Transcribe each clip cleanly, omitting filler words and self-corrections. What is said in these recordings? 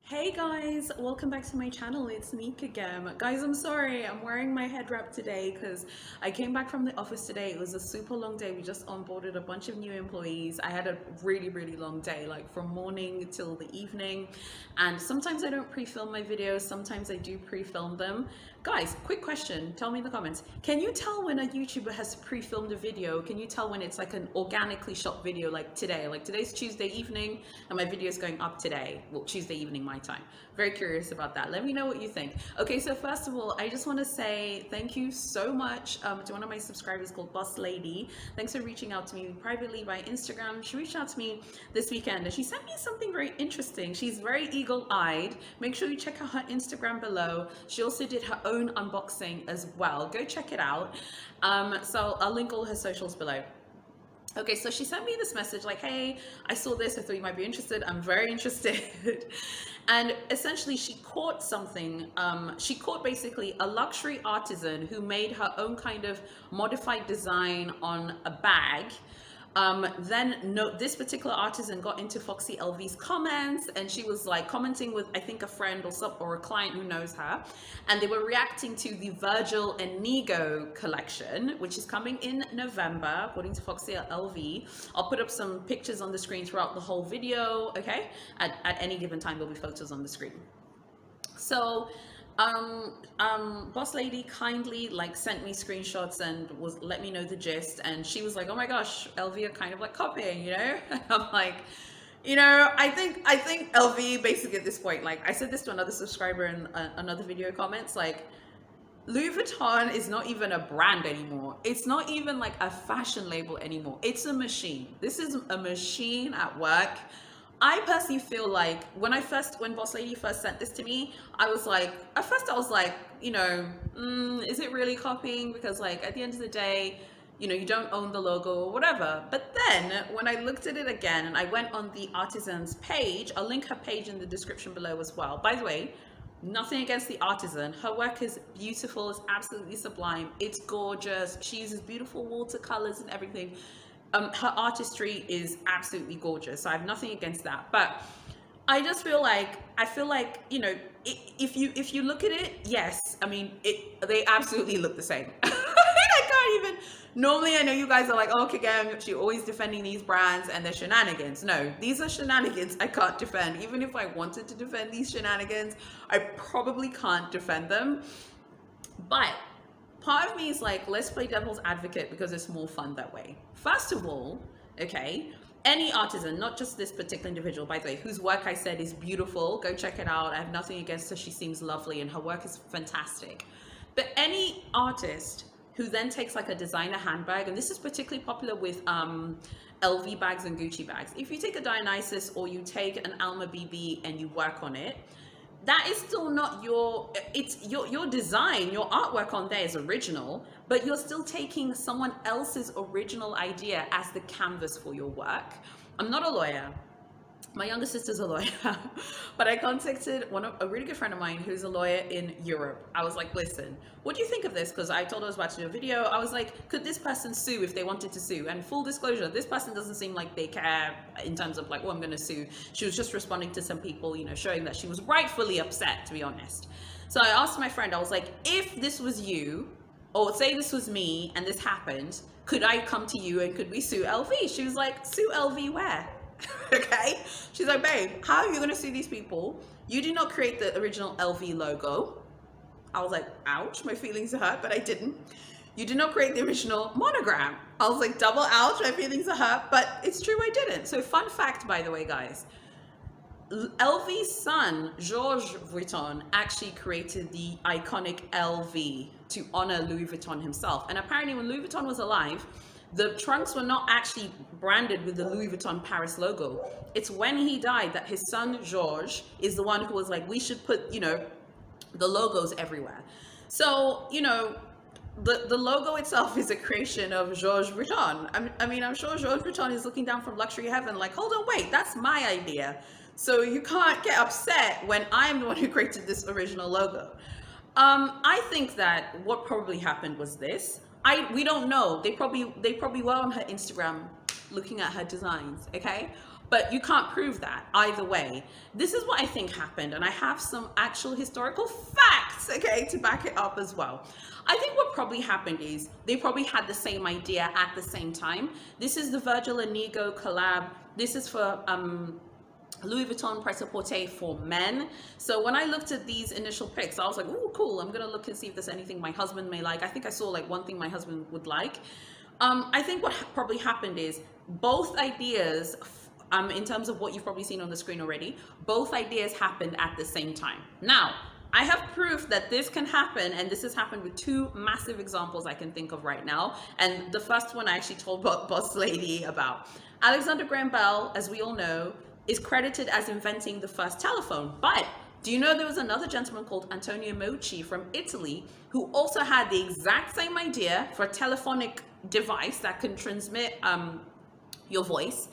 Hey guys, welcome back to my channel. It's Nick again. Guys, I'm sorry, I'm wearing my head wrap today because I came back from the office today. It was a super long day. We just onboarded a bunch of new employees. I had a really long day, like from morning till the evening. And sometimes I don't pre-film my videos, sometimes I do pre-film them. Guys, quick question, tell me in the comments. Can you tell when a YouTuber has pre-filmed a video? Can you tell when it's like an organically shot video like today? Like today's Tuesday evening and my video is going up today. Well, Tuesday evening my time. Very curious about that. Let me know what you think. Okay, so first of all, I just want to say thank you so much to one of my subscribers called Boss Lady. Thanks for reaching out to me privately by Instagram. She reached out to me this weekend and she sent me something very interesting. She's very eagle-eyed. Make sure you check out her Instagram below. She also did her own unboxing as well. Go check it out. So I'll link all her socials below. Okay, so she sent me this message like, hey, I saw this, I thought you might be interested. I'm very interested. And essentially she caught something. She caught basically a luxury artisan who made her own kind of modified design on a bag. This particular artisan got into Foxy LV's comments and she was like commenting with, I think, a friend or a client who knows her, and they were reacting to the Virgil and Nigo collection, which is coming in November according to Foxy LV. I'll put up some pictures on the screen throughout the whole video. Okay, at any given time there'll be photos on the screen. So Boss Lady kindly like sent me screenshots and let me know the gist, and she was like, oh my gosh, LV are kind of like copying, you know. And I'm like, you know, I think LV basically at this point, like I said this to another subscriber in another video comments, like Louis Vuitton is not even a brand anymore. It's not even like a fashion label anymore. It's a machine. This is a machine at work. I personally feel like when Boss Lady first sent this to me, I was like, at first I was like, you know, is it really copying? Because like at the end of the day, you know, you don't own the logo or whatever. But then when I looked at it again and I went on the artisan's page, I'll link her page in the description below as well. By the way, nothing against the artisan. Her work is beautiful. It's absolutely sublime. It's gorgeous. She uses beautiful watercolors and everything. Her artistry is absolutely gorgeous, so I have nothing against that. But I just feel like, you know, if you look at it, yes, I mean, they absolutely look the same. I can't even. Normally, I know you guys are like, oh, okay, she's always defending these brands and they're shenanigans. No, these are shenanigans I can't defend. Even if I wanted to defend these shenanigans, I probably can't defend them. But part of me is like, let's play devil's advocate because it's more fun that way. First of all, okay, any artisan, not just this particular individual, by the way, whose work I said is beautiful, go check it out. I have nothing against her. She seems lovely and her work is fantastic. But any artist who then takes like a designer handbag, and this is particularly popular with LV bags and Gucci bags. If you take a Dionysus or you take an Alma BB and you work on it, that is still not your design. Your artwork on there is original, but you're still taking someone else's original idea as the canvas for your work. I'm not a lawyer. My younger sister's a lawyer, but I contacted a really good friend of mine who's a lawyer in Europe. I was like, listen, what do you think of this? Because I told her I was about to do a video. I was like, could this person sue if they wanted to sue? And full disclosure, this person doesn't seem like they care in terms of like, oh, I'm going to sue. She was just responding to some people, you know, showing that she was rightfully upset, to be honest. So I asked my friend, I was like, if this was you, or say this was me and this happened, could I come to you and could we sue LV? She was like, sue LV where? Okay, she's like, babe, how are you going to sue these people? You did not create the original LV logo. I was like, ouch, my feelings are hurt, but I didn't. You did not create the original monogram. I was like, double ouch, my feelings are hurt, but it's true, I didn't. So fun fact, by the way, guys, LV's son, Georges Vuitton, actually created the iconic LV to honor Louis Vuitton himself. And apparently when Louis Vuitton was alive, the trunks were not actually branded with the Louis Vuitton Paris logo. It's when he died that his son, Georges, is the one who was like, we should put, you know, the logos everywhere. So, you know, the logo itself is a creation of Georges Vuitton. I mean, I'm sure Georges Vuitton is looking down from luxury heaven like, hold on, wait, that's my idea. So you can't get upset when I'm the one who created this original logo. I think that what probably happened was this. We don't know. They probably were on her Instagram looking at her designs, okay? but you can't prove that either way. This is what I think happened, and I have some actual historical facts, okay, to back it up as well. I think what probably happened is they probably had the same idea at the same time. This is the Virgil and Inigo collab. This is for Louis Vuitton Prêt-à-Porter for men. So when I looked at these initial pics, I was like, oh, cool. I'm gonna look and see if there's anything my husband may like. I think I saw like one thing my husband would like. I think what probably happened is both ideas, in terms of what you've probably seen on the screen already, both ideas happened at the same time. Now, I have proof that this can happen, and this has happened with two massive examples I can think of right now. And the first one I actually told Boss Lady about. Alexander Graham Bell, as we all know, is credited as inventing the first telephone. But do you know there was another gentleman called Antonio Meucci from Italy who also had the exact same idea for a telephonic device that can transmit your voice?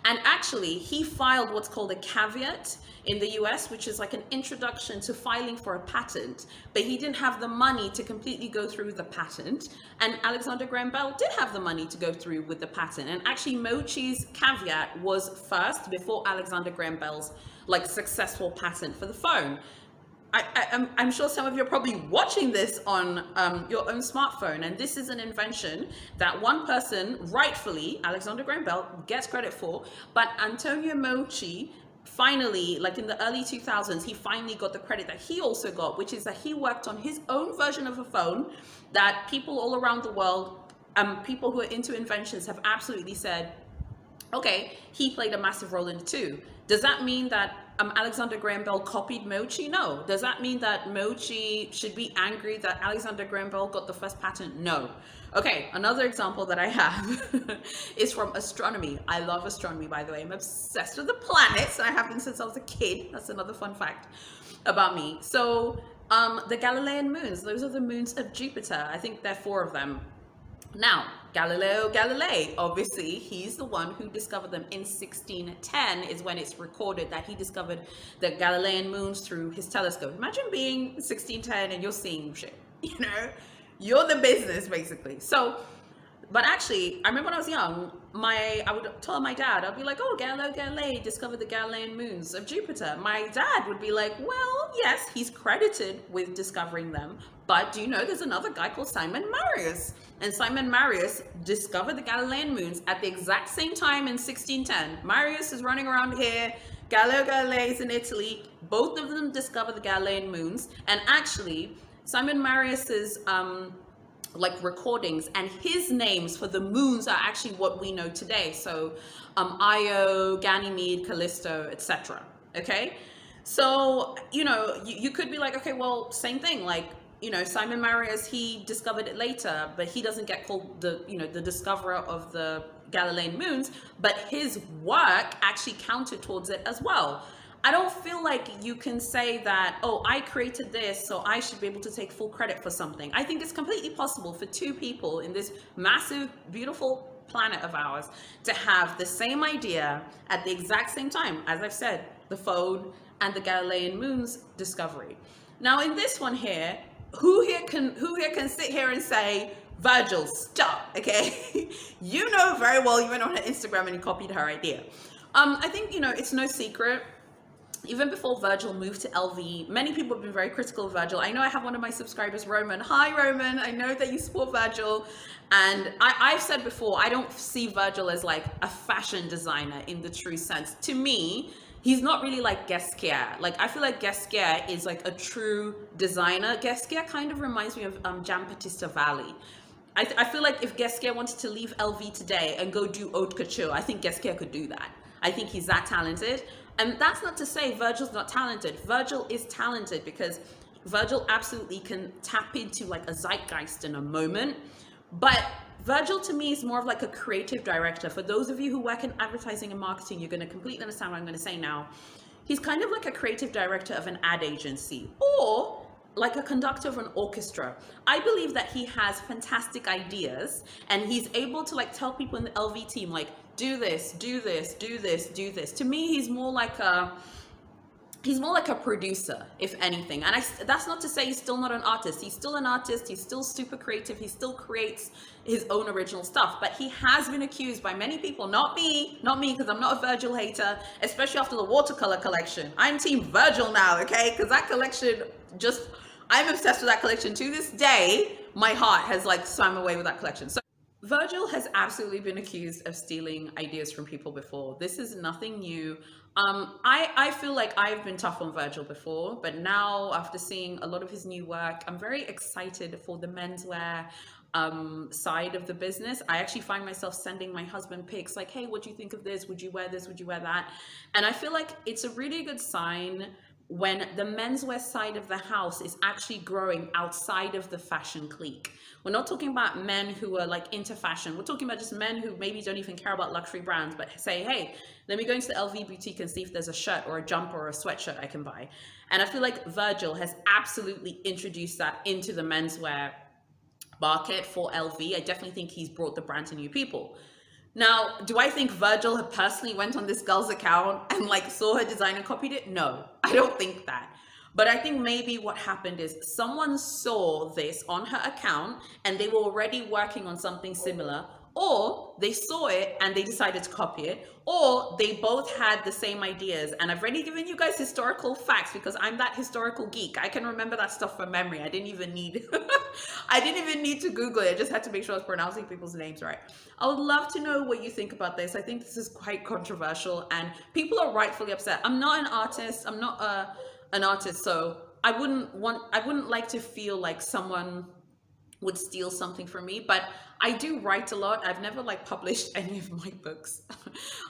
And actually, he filed what's called a caveat in the US, which is like an introduction to filing for a patent, but he didn't have the money to completely go through the patent. And Alexander Graham Bell did have the money to go through with the patent. And actually, Meucci's caveat was first before Alexander Graham Bell's like successful patent for the phone. I'm sure some of you are probably watching this on your own smartphone, and this is an invention that one person, rightfully, Alexander Graham Bell, gets credit for, but Antonio Meucci finally, like in the early 2000s, he finally got the credit that he also got, which is that he worked on his own version of a phone that people all around the world, people who are into inventions have absolutely said, okay, he played a massive role in it too. Does that mean that Alexander Graham Bell copied Meucci? No. Does that mean that Meucci should be angry that Alexander Graham Bell got the first patent? No. Okay, another example that I have is from astronomy. I love astronomy, by the way. I'm obsessed with the planets. I have been since I was a kid. That's another fun fact about me. So the Galilean moons, those are the moons of Jupiter. I think there are 4 of them. Now, Galileo Galilei, obviously, he's the one who discovered them in 1610 is when it's recorded that he discovered the Galilean moons through his telescope. Imagine being 1610 and you're seeing shit, you know? You're the business, basically. So, but actually, I remember when I was young, I would tell my dad, I'd be like, oh, Galileo Galilei discovered the Galilean moons of Jupiter. My dad would be like, well, yes, he's credited with discovering them, but do you know there's another guy called Simon Marius? And Simon Marius discovered the Galilean moons at the exact same time in 1610. Marius is running around here, Galileo Galilei is in Italy, both of them discovered the Galilean moons, and actually, Simon Marius's like recordings and his names for the moons are actually what we know today. So Io, Ganymede, Callisto, etc. Okay, so you know you could be like, okay, well, same thing, like, you know, Simon Marius, he discovered it later, but he doesn't get called the, you know, the discoverer of the Galilean moons, but his work actually counted towards it as well. I don't feel like you can say that, oh, I created this, so I should be able to take full credit for something. I think it's completely possible for 2 people in this massive, beautiful planet of ours to have the same idea at the exact same time. As I've said, the phone and the Galilean moons discovery. Now, in this one here, who here can sit here and say, Virgil, stop, okay? You know very well you went on her Instagram and you copied her idea. I think, you know, it's no secret. Even before Virgil moved to LV, many people have been very critical of Virgil. I know I have one of my subscribers, Roman. Hi, Roman. I know that you support Virgil. And I've said before, I don't see Virgil as like a fashion designer in the true sense. To me, he's not really like Gesquier. Like, I feel like Gesquier is like a true designer. Gesquier kind of reminds me of Giambattista Valli. I feel like if Gesquier wanted to leave LV today and go do haute couture, I think Gesquier could do that. I think he's that talented. And that's not to say Virgil's not talented. Virgil is talented because Virgil absolutely can tap into like a zeitgeist in a moment. But Virgil to me is more of like a creative director. For those of you who work in advertising and marketing, you're going to completely understand what I'm going to say now. He's kind of like a creative director of an ad agency or like a conductor of an orchestra. I believe that he has fantastic ideas and he's able to like tell people in the LV team, like, do this, do this, do this, do this. To me, he's more like a, he's more like a producer, if anything. And that's not to say he's still not an artist. He's still an artist. He's still super creative. He still creates his own original stuff. But he has been accused by many people, not me, because I'm not a Virgil hater, especially after the watercolor collection. I'm team Virgil now, okay? Because that collection just, I'm obsessed with that collection. To this day, my heart has like swam away with that collection. So Virgil has absolutely been accused of stealing ideas from people before. This is nothing new. I feel like I've been tough on Virgil before, but now after seeing a lot of his new work, I'm very excited for the menswear side of the business. I actually find myself sending my husband pics like, hey, what do you think of this? Would you wear this? Would you wear that? And I feel like it's a really good sign when the menswear side of the house is actually growing outside of the fashion clique. We're not talking about men who are like into fashion. We're talking about just men who maybe don't even care about luxury brands, but say, hey, let me go into the LV boutique and see if there's a shirt or a jumper or a sweatshirt I can buy. And I feel like Virgil has absolutely introduced that into the menswear market for LV. I definitely think he's brought the brand to new people. Now, do I think Virgil personally went on this girl's account and like saw her design and copied it? No, I don't think that. But I think maybe what happened is someone saw this on her account and they were already working on something similar, or they saw it and they decided to copy it, or they both had the same ideas. And I've already given you guys historical facts because I'm that historical geek. I can remember that stuff from memory. I didn't even need I didn't even need to Google it. I just had to make sure I was pronouncing people's names right. I would love to know what you think about this. I think this is quite controversial and people are rightfully upset. I'm not an artist. I'm not an artist, so I wouldn't like to feel like someone would steal something from me, but I do write a lot. I've never like published any of my books.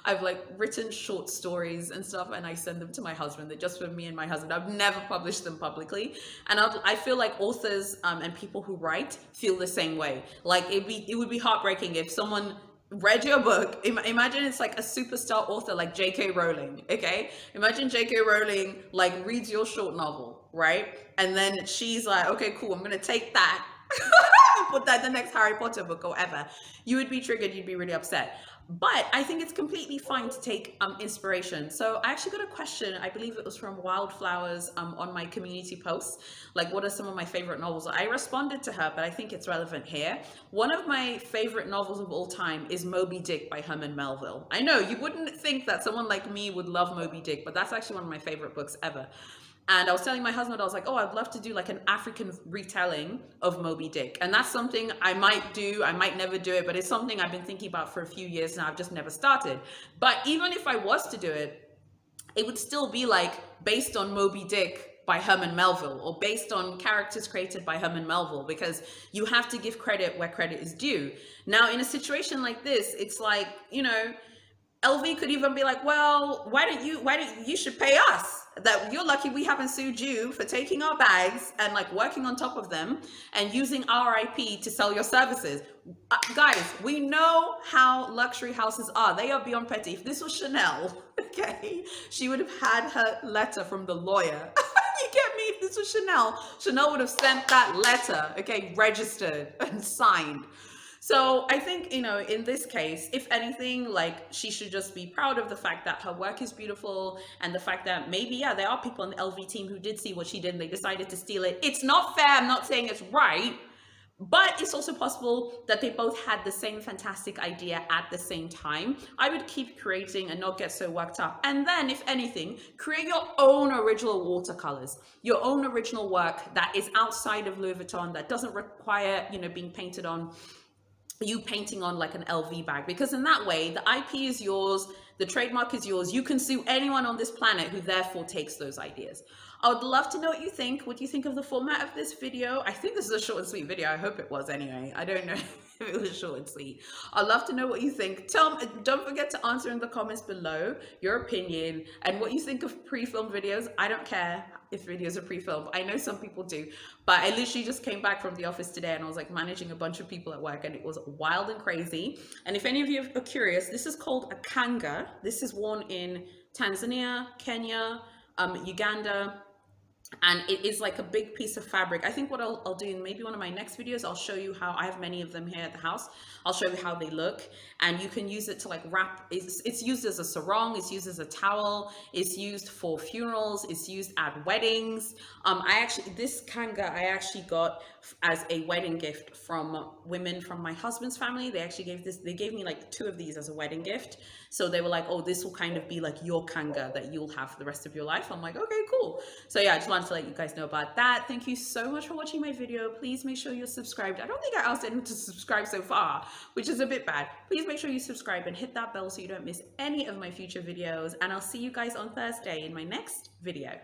I've like written short stories and stuff and I send them to my husband. They're just for me and my husband. I've never published them publicly. And I feel like authors and people who write feel the same way. Like it would be heartbreaking if someone read your book. Imagine it's like a superstar author like J.K. Rowling, okay? Imagine J.K. Rowling like reads your short novel, right? And then she's like, okay, cool, I'm gonna take that put that in the next Harry Potter book or whatever. You would be triggered, you'd be really upset. But I think it's completely fine to take inspiration. So I actually got a question, I believe it was from Wildflowers on my community post, like what are some of my favorite novels? I responded to her, but I think it's relevant here. One of my favorite novels of all time is Moby Dick by Herman Melville. I know you wouldn't think that someone like me would love Moby Dick, but that's actually one of my favorite books ever. And I was telling my husband, I was like, oh, I'd love to do like an African retelling of Moby Dick. And that's something I might do. I might never do it, but it's something I've been thinking about for a few years now. I've just never started. But even if I was to do it, it would still be like based on Moby Dick by Herman Melville or based on characters created by Herman Melville, because you have to give credit where credit is due. Now, in a situation like this, it's like, you know, LV could even be like, well, why don't you should pay us. That you're lucky we haven't sued you for taking our bags and like working on top of them and using our IP to sell your services. Guys, we know how luxury houses are. They are beyond petty. If this was Chanel, okay, she would have had her letter from the lawyer. You get me? If this was Chanel, Chanel would have sent that letter, okay, registered and signed. So I think, you know, in this case, if anything, like she should just be proud of the fact that her work is beautiful and the fact that maybe, yeah, there are people on the LV team who did see what she did and they decided to steal it. It's not fair. I'm not saying it's right, but it's also possible that they both had the same fantastic idea at the same time. I would keep creating and not get so worked up. And then, if anything, create your own original watercolors, your own original work that is outside of Louis Vuitton, that doesn't require, you know, being painted on, you painting on like an LV bag, because in that way the IP is yours, the trademark is yours. You can sue anyone on this planet who therefore takes those ideas. I would love to know what you think. What do you think of the format of this video? I think this is a short and sweet video. I hope it was anyway. I don't know if it was short and sweet. I'd love to know what you think. Don't forget to answer in the comments below your opinion and what you think of pre-filmed videos. I don't care if videos are pre-filmed. I know some people do, but I literally just came back from the office today and I was like managing a bunch of people at work and it was wild and crazy. And if any of you are curious, this is called a kanga. This is worn in Tanzania, Kenya, Uganda, and it is like a big piece of fabric. I think what I'll do in maybe one of my next videos, I'll show you how, I have many of them here at the house. I'll show you how they look, and you can use it to like wrap. It's used as a sarong, it's used as a towel, it's used for funerals, it's used at weddings. This kanga I actually got as a wedding gift from women from my husband's family. They actually gave me like 2 of these as a wedding gift. So they were like, oh, this will kind of be like your kanga that you'll have for the rest of your life. I'm like, okay, cool. So yeah, I just wanted to let you guys know about that. Thank you so much for watching my video. Please make sure you're subscribed. I don't think I asked anyone to subscribe so far, which is a bit bad. Please make sure you subscribe and hit that bell so you don't miss any of my future videos. And I'll see you guys on Thursday in my next video.